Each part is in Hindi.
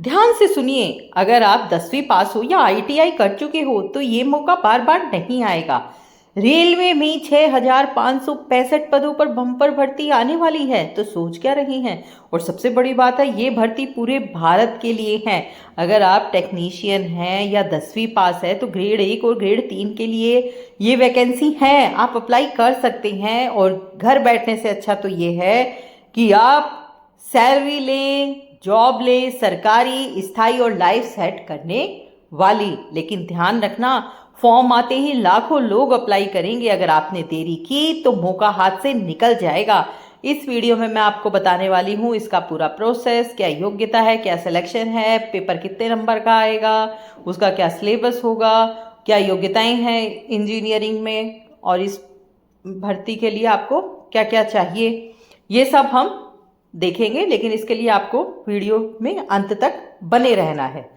ध्यान से सुनिए, अगर आप 10वीं पास हो या आईटीआई कर चुके हो तो ये मौका बार बार नहीं आएगा। रेलवे में 6,565 पदों पर बम्पर भर्ती आने वाली है, तो सोच क्या रही हैं। और सबसे बड़ी बात है, ये भर्ती पूरे भारत के लिए है। अगर आप टेक्नीशियन हैं या 10वीं पास है तो ग्रेड 1 और ग्रेड 3 के लिए ये वैकेंसी है, आप अप्लाई कर सकते हैं। और घर बैठने से अच्छा तो ये है कि आप सैलरी लें, जॉब ले, सरकारी, स्थायी और लाइफ सेट करने वाली। लेकिन ध्यान रखना, फॉर्म आते ही लाखों लोग अप्लाई करेंगे। अगर आपने देरी की तो मौका हाथ से निकल जाएगा। इस वीडियो में मैं आपको बताने वाली हूँ इसका पूरा प्रोसेस, क्या योग्यता है, क्या सिलेक्शन है, पेपर कितने नंबर का आएगा, उसका क्या सिलेबस होगा, क्या योग्यताएं हैं इंजीनियरिंग में, और इस भर्ती के लिए आपको क्या क्या चाहिए, ये सब हम देखेंगे। लेकिन इसके लिए आपको वीडियो में अंत तक बने रहना है।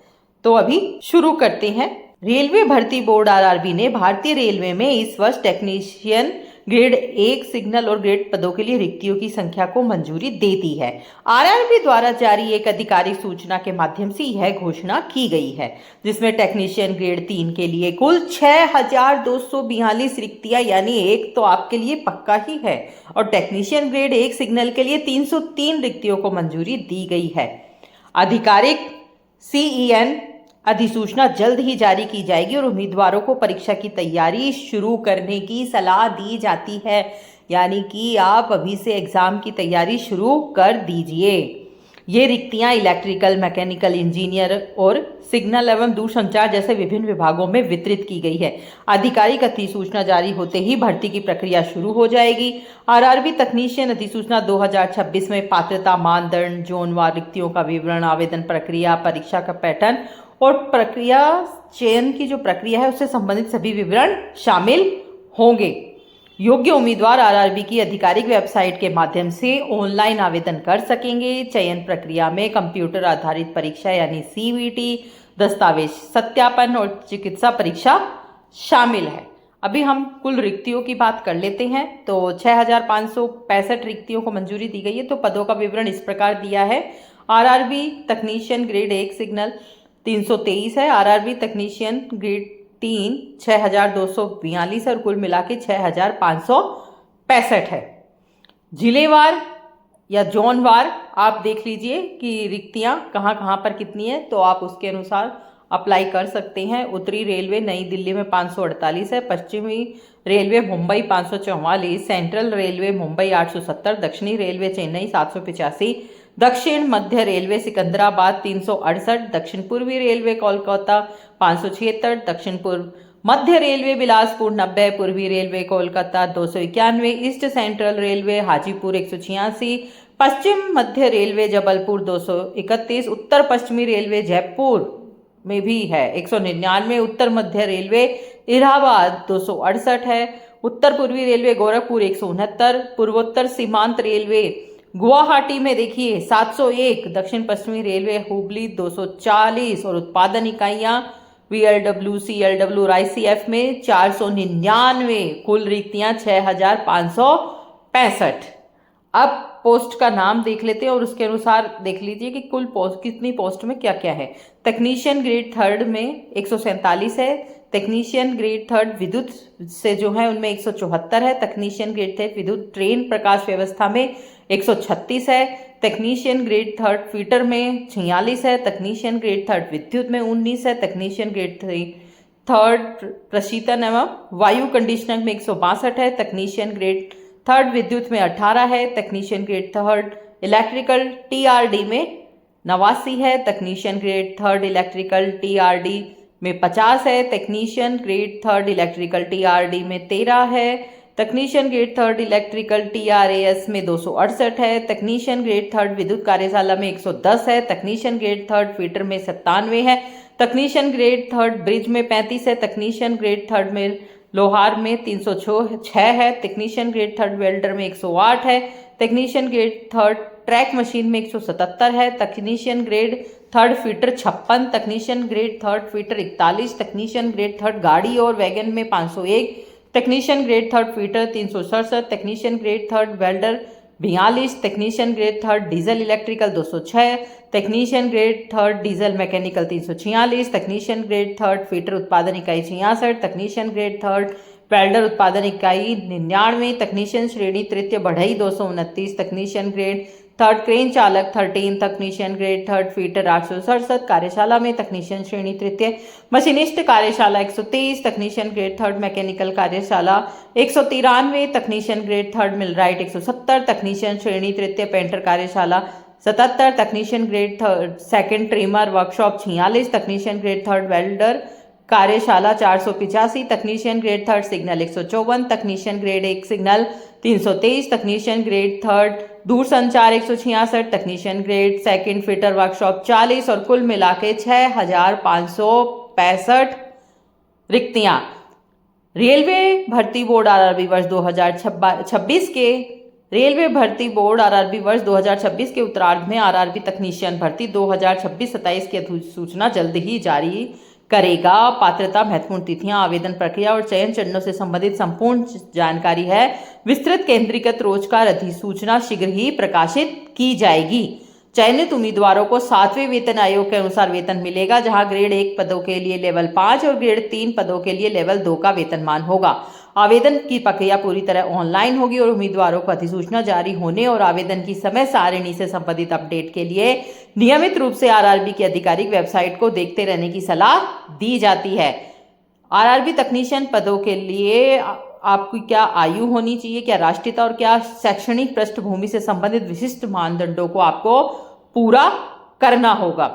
तो अभी शुरू करते हैं। रेलवे भर्ती बोर्ड आरआरबी ने भारतीय रेलवे में इस वर्ष टेक्नीशियन ग्रेड 1 सिग्नल और ग्रेड पदों के लिए रिक्तियों की संख्या को मंजूरी दे दी है। आरआरबी द्वारा जारी एक आधिकारिक सूचना के माध्यम से यह घोषणा की गई है, जिसमें टेक्नीशियन ग्रेड 3 के लिए कुल 6,242 रिक्तियां, यानी एक तो आपके लिए पक्का ही है, और टेक्नीशियन ग्रेड 1 सिग्नल के लिए 303 रिक्तियों को मंजूरी दी गई है। आधिकारिक सीईएन अधिसूचना जल्द ही जारी की जाएगी और उम्मीदवारों को परीक्षा की तैयारी शुरू करने की सलाह दी जाती है। यानी कि आप अभी से एग्जाम की तैयारी शुरू कर दीजिए। ये रिक्तियां इलेक्ट्रिकल, मैकेनिकल इंजीनियर और सिग्नल एवं दूरसंचार जैसे विभिन्न विभागों में वितरित की गई है। आधिकारिक अधिसूचना जारी होते ही भर्ती की प्रक्रिया शुरू हो जाएगी। आरआरबी तकनीशियन अधिसूचना 2026 में पात्रता मानदंड, जोनवार रिक्तियों का विवरण, आवेदन प्रक्रिया, परीक्षा का पैटर्न और प्रक्रिया चयन की जो प्रक्रिया है उससे संबंधित सभी विवरण शामिल होंगे। योग्य उम्मीदवार आरआरबी की आधिकारिक वेबसाइट के माध्यम से ऑनलाइन आवेदन कर सकेंगे। चयन प्रक्रिया में कंप्यूटर आधारित परीक्षा यानी सीवीटी, दस्तावेज सत्यापन और चिकित्सा परीक्षा शामिल है। अभी हम कुल रिक्तियों की बात कर लेते हैं। तो 6,565 रिक्तियों को मंजूरी दी गई है। तो पदों का विवरण इस प्रकार दिया है। आरआरबी तकनीशियन ग्रेड 1 सिग्नल 323 है। आरआरबी तकनीशियन ग्रेड 3 6,242 है और कुल मिला के 6,565 है। जिलेवार या जोनवार आप देख लीजिए कि रिक्तियां कहाँ कहाँ पर कितनी है, तो आप उसके अनुसार अप्लाई कर सकते हैं। उत्तरी रेलवे नई दिल्ली में 548 है, पश्चिमी railway Mumbai 544, central railway Mumbai 870, दक्षिणी रेलवे चेन्नई 785, दक्षिण मध्य रेलवे सिकंदराबाद 368, दक्षिण पूर्वी रेलवे कोलकाता 576, दक्षिण पूर्व मध्य रेलवे बिलासपुर 90, पूर्वी railway Kolkata 291, east central railway Hajipur 186, पश्चिम मध्य रेलवे जबलपुर 231, उत्तर पश्चिमी रेलवे जयपुर में भी है 199, उत्तर मध्य रेलवे इलाहाबाद 268 है, उत्तर पूर्वी रेलवे गोरखपुर 169, पूर्वोत्तर सीमांत रेलवे गुवाहाटी में देखिए 701, दक्षिण पश्चिमी रेलवे हुबली 240 और उत्पादन इकाइयां VLW, CLW और ICF में 499। कुल रिक्तियां 6,565। अब पोस्ट का नाम देख लेते हैं और उसके अनुसार देख लीजिए कि कुल पोस्ट कितनी पोस्ट में क्या क्या है। टेक्नीशियन ग्रेड 3 में 147 है। टेक्नीशियन ग्रेड 3 विद्युत से जो है उनमें 174 है। टेक्नीशियन ग्रेड 3 विद्युत ट्रेन प्रकाश व्यवस्था में 136 है। टेक्नीशियन ग्रेड 3 फीटर में 46 है। टेक्नीशियन ग्रेड 3 विद्युत में 19 है। टेक्नीशियन ग्रेड 3 प्रशीतन एवं वायु कंडीशनर में 162 है। टेक्नीशियन ग्रेड 3 विद्युत में 18 है। टेक्नीशियन ग्रेड 3 इलेक्ट्रिकल TRD में 89 है। टेक्नीशियन ग्रेड 3 इलेक्ट्रिकल TRD में 50 है। टेक्नीशियन ग्रेड 3 इलेक्ट्रिकल TRD में 13 है। टेक्नीशियन ग्रेड 3 इलेक्ट्रिकल TRAS में 268 है। टेक्नीशियन ग्रेड 3 विद्युत कार्यशाला में 110 है। टेक्नीशियन ग्रेड 3 फीटर में 97 है। टेक्नीशियन ग्रेड 3 ब्रिज में 35 है। टेक्नीशियन ग्रेड 3 में लोहार में 306 है। टेक्नीशियन ग्रेड 3 वेल्डर में 108 है। टेक्नीशियन ग्रेड 3 ट्रैक मशीन में 177 है। Technician grade 3 fitter 56, technician grade 3 fitter 41, technician grade 3 गाड़ी और वैगन में 501, technician grade 3 fitter 367, technician grade 3 welder 42, technician grade third diesel electrical 206, technician grade third diesel mechanical 346, technician grade third fitter उत्पादन इकाई 66, टेक्नीशियन ग्रेड थर्ड वेल्डर उत्पादन इकाई 99, टेक्नीशियन श्रेणी तृतीय बढ़ई 229, टेक्नीशियन ग्रेड थर्ड क्रेन चालक 13, टेक्नीशियन ग्रेड थर्ड फीटर 867, कार्यशाला में टेक्नीशियन श्रेणी तृतीय मशीनिस्ट कार्यशाला 123, टेक्नीशियन ग्रेड थर्ड मैकेनिकल कार्यशाला 193, technician grade third millwright 170, technician श्रेणी तृतीय पेंटर कार्यशाला 77, technician grade third second trimmer workshop 46, technician grade third welder कार्यशाला 485, technician grade third signal 154, technician grade 1 signal 323, technician grade third दूर संचार 166, technician grade second fitter workshop 40 और कुल मिला के 6,565 रिक्तियां। रेलवे भर्ती बोर्ड आरआरबी वर्ष 2026 के रेलवे भर्ती बोर्ड आरआरबी वर्ष 2026 के उत्तरार्ध में आरआरबी तकनीशियन भर्ती 2026-27 की अधिसूचना जल्द ही जारी करेगा। पात्रता, महत्वपूर्ण तिथियां, आवेदन प्रक्रिया और चयन चरणों से संबंधित संपूर्ण जानकारी है। विस्तृत केंद्रीकृत रोजगार अधिसूचना शीघ्र ही प्रकाशित की जाएगी। चयनित उम्मीदवारों को 7वें वेतन आयोग के अनुसार वेतन मिलेगा, जहां ग्रेड 1 पदों के लिए लेवल 5 और ग्रेड 3 पदों के लिए लेवल 2 का वेतनमान होगा। आवेदन की प्रक्रिया पूरी तरह ऑनलाइन होगी और उम्मीदवारों को अधिसूचना जारी होने और आवेदन की समय सारिणी से संबंधित अपडेट के लिए नियमित रूप से आरआरबी की आधिकारिक वेबसाइट को देखते रहने की सलाह दी जाती है। आरआरबी तकनीशियन पदों के लिए आपकी क्या आयु होनी चाहिए, क्या राष्ट्रीयता और क्या शैक्षणिक पृष्ठभूमि से संबंधित विशिष्ट मानदंडों को आपको पूरा करना होगा।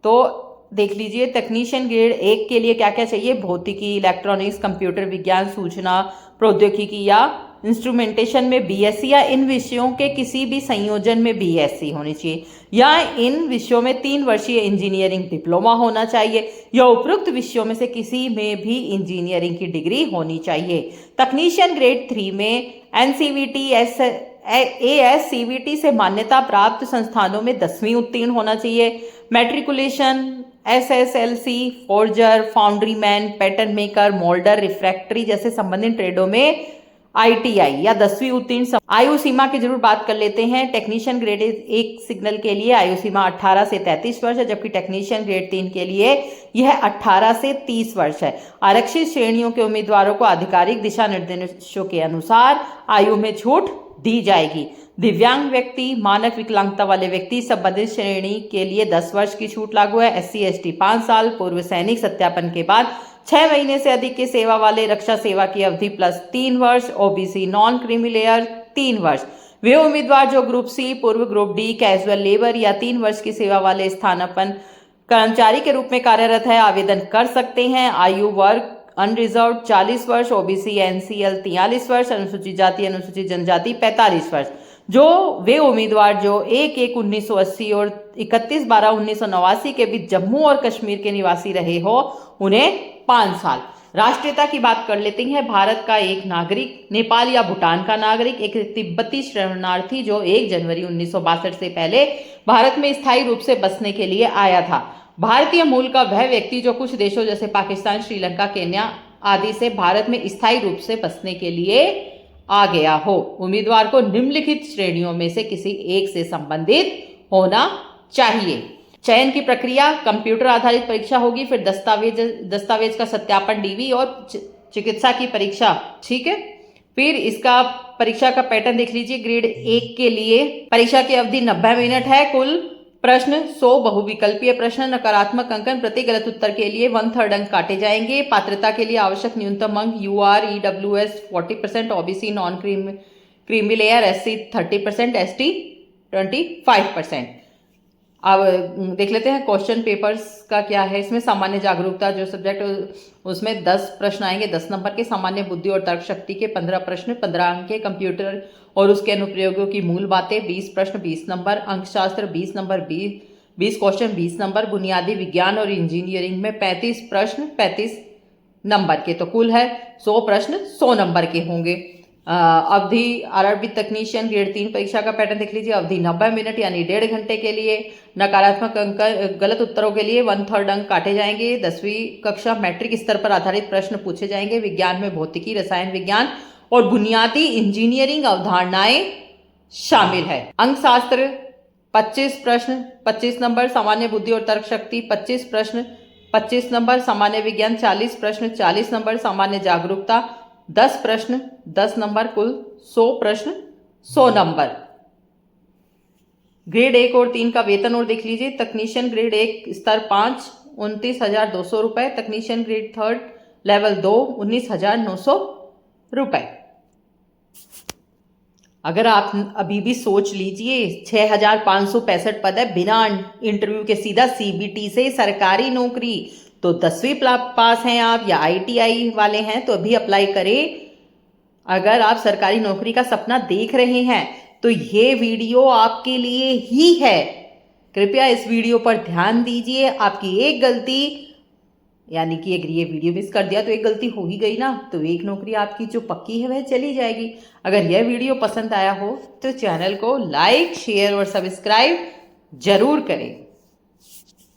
तो देख लीजिए, तकनीशियन ग्रेड 1 के लिए क्या क्या चाहिए। भौतिकी, इलेक्ट्रॉनिक्स, कंप्यूटर विज्ञान, सूचना प्रौद्योगिकी या इंस्ट्रूमेंटेशन में बीएससी या इन विषयों के किसी भी संयोजन में बीएससी होनी चाहिए, या इन विषयों में 3 वर्षीय इंजीनियरिंग डिप्लोमा होना चाहिए, या उपरोक्त विषयों में से किसी में भी इंजीनियरिंग की डिग्री होनी चाहिए। तकनीशियन ग्रेड 3 में एनसीवीटी, एएससीवीटी से मान्यता प्राप्त संस्थानों में 10वीं उत्तीर्ण होना चाहिए। Matriculation, SSLC, Forger, foundry man, pattern maker, moulder, refractory जैसे संबंधित ट्रेडों में आईटीआई या 10वीं उत्तीर्ण। आयु सीमा की जरूर बात कर लेते हैं। टेक्नीशियन ग्रेड 1 सिग्नल के लिए आयु सीमा 18 से 33 वर्ष है, जबकि टेक्नीशियन ग्रेड 3 के लिए यह 18 से 30 वर्ष है। आरक्षित श्रेणियों के उम्मीदवारों को आधिकारिक दिशा निर्देशों के अनुसार आयु में छूट दी जाएगी। दिव्यांग व्यक्ति, मानक विकलांगता वाले व्यक्ति संबंधित श्रेणी के लिए 10 वर्ष की छूट लागू है। एससी एसटी 5 साल, पूर्व सैनिक सत्यापन के बाद 6 महीने से अधिक की सेवा वाले रक्षा सेवा की अवधि प्लस 3 वर्ष, ओबीसी नॉन क्रीमी लेयर 3 वर्ष। वे उम्मीदवार जो ग्रुप सी, पूर्व ग्रुप डी, कैजुअल लेबर या 3 वर्ष की सेवा वाले स्थानापन्न कर्मचारी के रूप में कार्यरत है, आवेदन कर सकते हैं। आयु वर्ग अनरिजर्व 40 वर्ष, ओबीसी एनसीएल 43 वर्ष, अनुसूचित जाति अनुसूचित जनजाति 45 वर्ष। जो वे उम्मीदवार जो 1/1/1980 और 31/12/1989 के बीच जम्मू और कश्मीर के निवासी रहे हो, उन्हें 5 साल। राष्ट्रीयता की बात कर लेते हैं। भारत का एक नागरिक, नेपाल या भूटान का नागरिक, एक तिब्बती शरणार्थी जो 1 जनवरी 1962 से पहले भारत में स्थायी रूप से बसने के लिए आया था। भारतीय मूल का वह व्यक्ति जो कुछ देशों जैसे पाकिस्तान, श्रीलंका, केन्या आदि से भारत में स्थायी रूप से बसने के लिए आ गया हो। उम्मीदवार को निम्नलिखित श्रेणियों में से किसी एक से संबंधित होना चाहिए। चयन की प्रक्रिया कंप्यूटर आधारित परीक्षा होगी, फिर दस्तावेज का सत्यापन डीवी और चिकित्सा की परीक्षा, ठीक है। फिर इसका परीक्षा का पैटर्न देख लीजिए। ग्रेड 1 के लिए परीक्षा की अवधि 90 मिनट है। कुल प्रश्न 100 बहुविकल्पीय प्रश्न, नकारात्मक अंकन, प्रति गलत उत्तर के लिए 1/3 अंक काटे जाएंगे। पात्रता के लिए आवश्यक न्यूनतम अंक UR EWS 40%, OBC non creamy layer SC 30%, ST 25%। अब देख लेते हैं क्वेश्चन पेपर्स का क्या है। इसमें सामान्य जागरूकता जो सब्जेक्ट, उसमें 10 प्रश्न आएंगे 10 नंबर के। सामान्य बुद्धि और तर्क शक्ति के 15 प्रश्न 15 अंक के। कंप्यूटर और उसके अनुप्रयोगों की मूल बातें 20 प्रश्न 20 नंबर। अंकशास्त्र 20 number 20 question 20 number. बुनियादी विज्ञान और इंजीनियरिंग में 35 प्रश्न 35 नंबर के। तो कुल है 100 प्रश्न 100 नंबर के होंगे। अवधि आरआरबी तकनीशियन ग्रेड 3 परीक्षा का पैटर्न देख लीजिए। अवधि 90 मिनट यानी 1.5 घंटे के लिए। नकारात्मक अंक, गलत उत्तरों के लिए 1/3 अंक काटे जाएंगे। 10वीं कक्षा मैट्रिक स्तर पर आधारित प्रश्न पूछे जाएंगे। विज्ञान में भौतिकी, रसायन विज्ञान और बुनियादी इंजीनियरिंग अवधारणाएं शामिल है। अंक शास्त्र 25 प्रश्न 25 नंबर, सामान्य बुद्धि और तर्क शक्ति 25 प्रश्न 25 नंबर, सामान्य विज्ञान 40 प्रश्न 40 नंबर, सामान्य जागरूकता 10 प्रश्न 10 नंबर, कुल 100 प्रश्न 100 नंबर। ग्रेड 1 और 3 का वेतन और देख लीजिए। तकनीशियन ग्रेड 1 स्तर 5 29,200 रुपए, तकनीशियन ग्रेड 3 लेवल 2 19,900 रुपए। अगर आप अभी भी सोच लीजिए 6,565 पद है बिना इंटरव्यू के, सीधा सीबीटी से सरकारी नौकरी, तो 10वीं पास हैं आप या आईटीआई वाले हैं तो अभी अप्लाई करें। अगर आप सरकारी नौकरी का सपना देख रहे हैं तो ये वीडियो आपके लिए ही है। कृपया इस वीडियो पर ध्यान दीजिए। आपकी एक गलती, यानी कि अगर ये वीडियो मिस कर दिया तो एक गलती हो ही गई ना, तो एक नौकरी आपकी जो पक्की है वह चली जाएगी। अगर यह वीडियो पसंद आया हो तो चैनल को लाइक, शेयर और सब्सक्राइब जरूर करें।